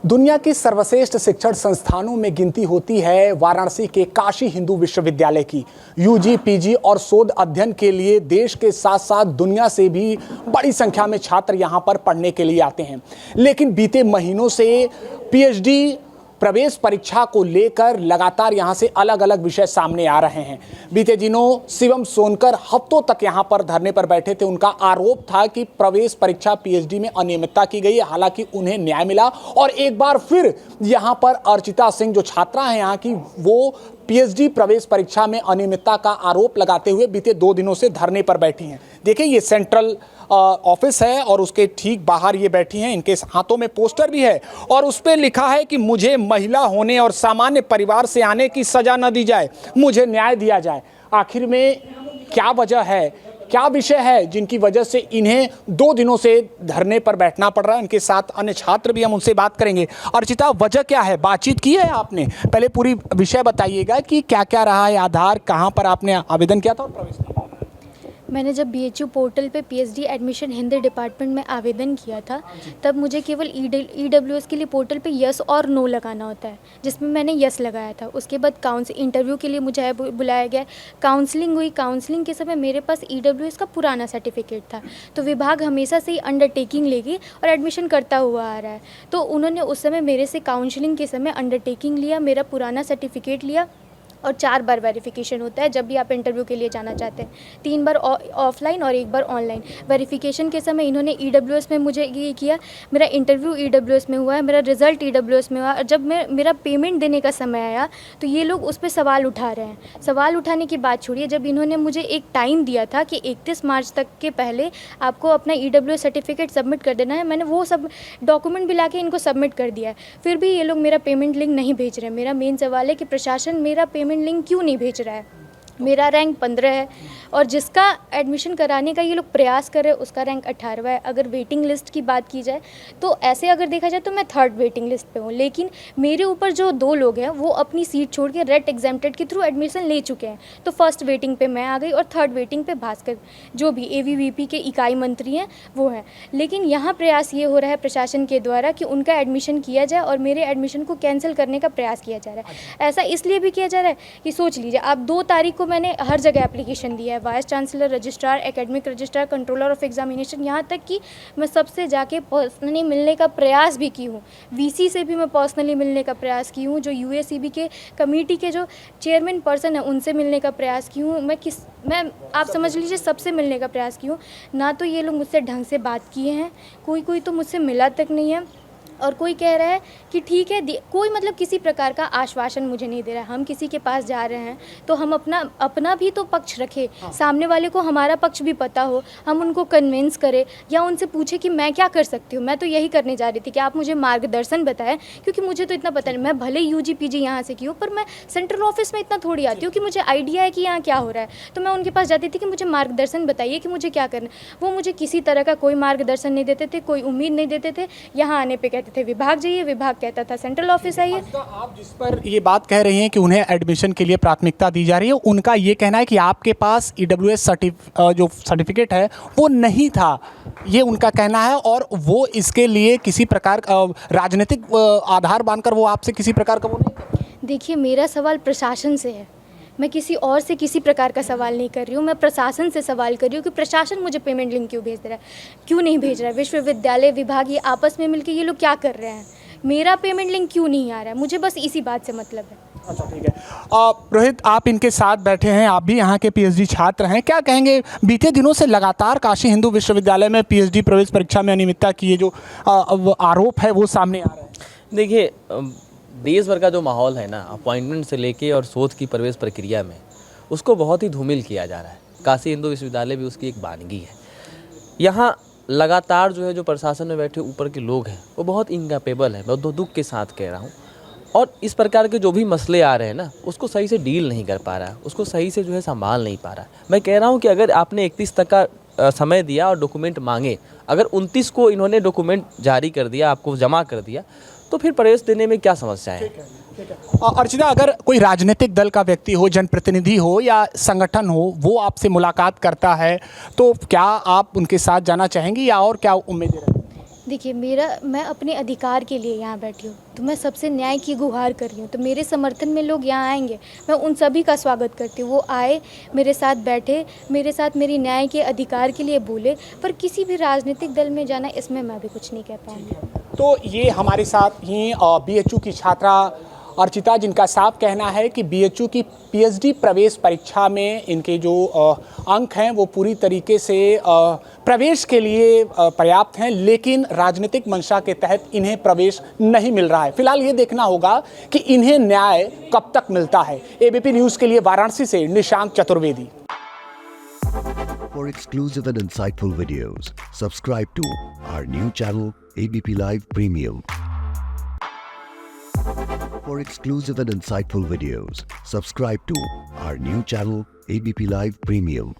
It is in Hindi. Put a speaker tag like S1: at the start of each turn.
S1: दुनिया की सर्वश्रेष्ठ शिक्षण संस्थानों में गिनती होती है वाराणसी के काशी हिंदू विश्वविद्यालय की। यूजी, पीजी और शोध अध्ययन के लिए देश के साथ साथ दुनिया से भी बड़ी संख्या में छात्र यहां पर पढ़ने के लिए आते हैं। लेकिन बीते महीनों से पीएचडी प्रवेश परीक्षा को लेकर लगातार यहां से अलग अलग विषय सामने आ रहे हैं। बीते दिनों शिवम सोनकर हफ्तों तक यहां पर धरने पर बैठे थे। उनका आरोप था कि प्रवेश परीक्षा पीएचडी में अनियमितता की गई है। हालांकि उन्हें न्याय मिला और एक बार फिर यहां पर अर्चिता सिंह जो छात्रा है यहां की, वो पीएचडी प्रवेश परीक्षा में अनियमितता का आरोप लगाते हुए बीते 2 दिनों से धरने पर बैठी हैं। देखिए, ये सेंट्रल ऑफिस है और उसके ठीक बाहर ये बैठी हैं। इनके हाथों में पोस्टर भी है और उस पर लिखा है कि मुझे महिला होने और सामान्य परिवार से आने की सजा न दी जाए, मुझे न्याय दिया जाए। आखिर में क्या वजह है, क्या विषय है जिनकी वजह से इन्हें 2 दिनों से धरने पर बैठना पड़ रहा है? इनके साथ अन्य छात्र भी, हम उनसे बात करेंगे। अर्चिता, वजह क्या है? बातचीत की है आपने? पहले पूरी विषय बताइएगा कि क्या क्या रहा है, आधार कहाँ पर आपने आवेदन किया था और प्रवेश किया?
S2: मैंने जब बीएचयू पोर्टल पे पीएचडी एडमिशन हिंदी डिपार्टमेंट में आवेदन किया था, तब मुझे केवल ईडब्ल्यूएस के लिए पोर्टल पे यस और नो लगाना होता है, जिसमें मैंने यस लगाया था। उसके बाद इंटरव्यू के लिए मुझे बुलाया गया, काउंसलिंग हुई। काउंसलिंग के समय मेरे पास ईडब्ल्यूएस का पुराना सर्टिफिकेट था, तो विभाग हमेशा से ही अंडरटेकिंग लेगी और एडमिशन करता हुआ आ रहा है। तो उन्होंने उस समय मेरे से काउंसलिंग के समय अंडरटेकिंग लिया, मेरा पुराना सर्टिफिकेट लिया और 4 बार वेरिफिकेशन होता है जब भी आप इंटरव्यू के लिए जाना चाहते हैं। 3 बार ऑफलाइन और 1 बार ऑनलाइन। वेरिफिकेशन के समय इन्होंने ईडब्ल्यूएस में मुझे ये किया, मेरा इंटरव्यू ईडब्ल्यूएस में हुआ है, मेरा रिजल्ट ईडब्ल्यूएस में हुआ। और जब मेरा पेमेंट देने का समय आया तो ये लोग उस पर सवाल उठा रहे हैं। सवाल उठाने की बात छोड़िए, जब इन्होंने मुझे एक टाइम दिया था कि 31 मार्च तक के पहले आपको अपना ईडब्ल्यूएस सर्टिफिकेट सबमिट कर देना है, मैंने वो सब डॉक्यूमेंट भी ला के इनको सबमिट कर दिया है। फिर भी ये लोग मेरा पेमेंट लिंक नहीं भेज रहे हैं। मेरा मेन सवाल है कि प्रशासन मेरा पेमेंट लिंक क्यों नहीं भेज रहा है? मेरा रैंक 15 है और जिसका एडमिशन कराने का ये लोग प्रयास कर रहे हैं उसका रैंक 18वां है। अगर वेटिंग लिस्ट की बात की जाए तो ऐसे अगर देखा जाए तो मैं 3rd वेटिंग लिस्ट पे हूँ, लेकिन मेरे ऊपर जो 2 लोग हैं वो अपनी सीट छोड़ के रेट एग्जाम्प्टेड के थ्रू एडमिशन ले चुके हैं। तो 1st वेटिंग पे मैं आ गई और 3rd वेटिंग पे भास्कर, जो भी एवीवीपी के इकाई मंत्री हैं, वो हैं। लेकिन यहाँ प्रयास ये हो रहा है प्रशासन के द्वारा कि उनका एडमिशन किया जाए और मेरे एडमिशन को कैंसिल करने का प्रयास किया जा रहा है। ऐसा इसलिए भी किया जा रहा है कि सोच लीजिए आप 2 तारीख को मैंने हर जगह एप्लीकेशन दिया है, vice chancellor, registrar, academic registrar, controller of examination, यहाँ तक कि मैं सबसे जाके पर्सनली मिलने का प्रयास भी की हूँ। वीसी से भी मैं पर्सनली मिलने का प्रयास की हूँ, जो यूएसीबी के कमेटी के जो चेयरमैन पर्सन है उनसे मिलने का प्रयास की हूँ। मैं आप समझ लीजिए सबसे मिलने का प्रयास की हूँ। ना तो ये लोग मुझसे ढंग से बात किए हैं, कोई तो मुझसे मिला तक नहीं है और कोई कह रहा है कि ठीक है, कोई मतलब किसी प्रकार का आश्वासन मुझे नहीं दे रहा है। हम किसी के पास जा रहे हैं तो हम अपना भी तो पक्ष रखें, सामने वाले को हमारा पक्ष भी पता हो, हम उनको कन्विंस करें या उनसे पूछे कि मैं क्या कर सकती हूँ। मैं तो यही करने जा रही थी कि आप मुझे मार्गदर्शन बताएं, क्योंकि मुझे तो इतना पता नहीं। मैं भले यूजी पीजी यहाँ से की हूँ, पर मैं सेंट्रल ऑफिस में इतना थोड़ी आती हूँ कि मुझे आइडिया है कि यहाँ क्या हो रहा है। तो मैं उनके पास जाती थी कि मुझे मार्गदर्शन बताइए कि मुझे क्या करना है। वो मुझे किसी तरह का कोई मार्गदर्शन नहीं देते थे, कोई उम्मीद नहीं देते थे। यहाँ आने पर कहते थे विभाग जाइए, विभाग कहता था सेंट्रल ऑफिस आइए।
S1: आप जिस पर ये बात कह रही हैं कि उन्हें एडमिशन के लिए प्राथमिकता दी जा रही है, उनका ये कहना है कि आपके पास ईडब्ल्यूएस जो सर्टिफिकेट है वो नहीं था, ये उनका कहना है। और वो इसके लिए किसी प्रकार राजनीतिक आधार बांधकर वो आपसे किसी प्रकार का वो नहीं।
S2: देखिए, मेरा सवाल प्रशासन से है, मैं किसी और से किसी प्रकार का सवाल नहीं कर रही हूँ। मैं प्रशासन से सवाल कर रही हूँ कि प्रशासन मुझे पेमेंट लिंक क्यों भेज रहा है, क्यों नहीं भेज रहा है। विश्वविद्यालय विभाग ये आपस में मिलकर ये लोग क्या कर रहे हैं? मेरा पेमेंट लिंक क्यों नहीं आ रहा है? मुझे बस इसी बात से मतलब है।
S1: अच्छा, ठीक है। रोहित, आप इनके साथ बैठे हैं, आप भी यहाँ के पीएचडी छात्र हैं, क्या कहेंगे? बीते दिनों से लगातार काशी हिंदू विश्वविद्यालय में पीएचडी प्रवेश परीक्षा में अनियमितता की ये जो आरोप है वो सामने आ रहा है।
S3: देखिए, देश भर का जो माहौल है ना, अपॉइंटमेंट से लेके और शोध की प्रवेश प्रक्रिया में, उसको बहुत ही धूमिल किया जा रहा है। काशी हिंदू विश्वविद्यालय भी उसकी एक वानगी है। यहाँ लगातार जो है, जो प्रशासन में बैठे ऊपर के लोग हैं वो बहुत इनकैपेबल हैं, बहुत दुख के साथ कह रहा हूँ। और इस प्रकार के जो भी मसले आ रहे हैं ना, उसको सही से डील नहीं कर पा रहा है, उसको सही से जो है संभाल नहीं पा रहा है। मैं कह रहा हूँ कि अगर आपने 31 तक का समय दिया और डॉक्यूमेंट मांगे, अगर 29 को इन्होंने डॉक्यूमेंट जारी कर दिया, आपको जमा कर दिया, तो फिर प्रवेश देने में क्या समस्या है?
S1: अर्चिता, अगर कोई राजनीतिक दल का व्यक्ति हो, जनप्रतिनिधि हो या संगठन हो, वो आपसे मुलाकात करता है तो क्या आप उनके साथ जाना चाहेंगी या और क्या उम्मीदें रखेंगी?
S2: देखिए मैं अपने अधिकार के लिए यहाँ बैठी हूँ, तो मैं सबसे न्याय की गुहार कर रही हूँ। तो मेरे समर्थन में लोग यहाँ आएंगे, मैं उन सभी का स्वागत करती हूँ। वो आए, मेरे साथ बैठे, मेरे साथ मेरी न्याय के अधिकार के लिए बोले। पर किसी भी राजनीतिक दल में जाना, इसमें मैं भी कुछ नहीं कह पाऊँगी।
S1: तो ये हमारे साथ ही बीएचयू की छात्रा अर्चिता, जिनका साफ कहना है कि बीएचयू की पीएचडी प्रवेश परीक्षा में इनके जो अंक हैं वो पूरी तरीके से प्रवेश के लिए पर्याप्त हैं, लेकिन राजनीतिक मंशा के तहत इन्हें प्रवेश नहीं मिल रहा है। फिलहाल ये देखना होगा कि इन्हें न्याय कब तक मिलता है। एबीपी न्यूज़ के लिए वाराणसी से Nishant Chaturvedi.
S4: For exclusive and insightful videos, subscribe to our new channel ABP Live Premium. For exclusive and insightful videos, subscribe to our new channel ABP Live Premium.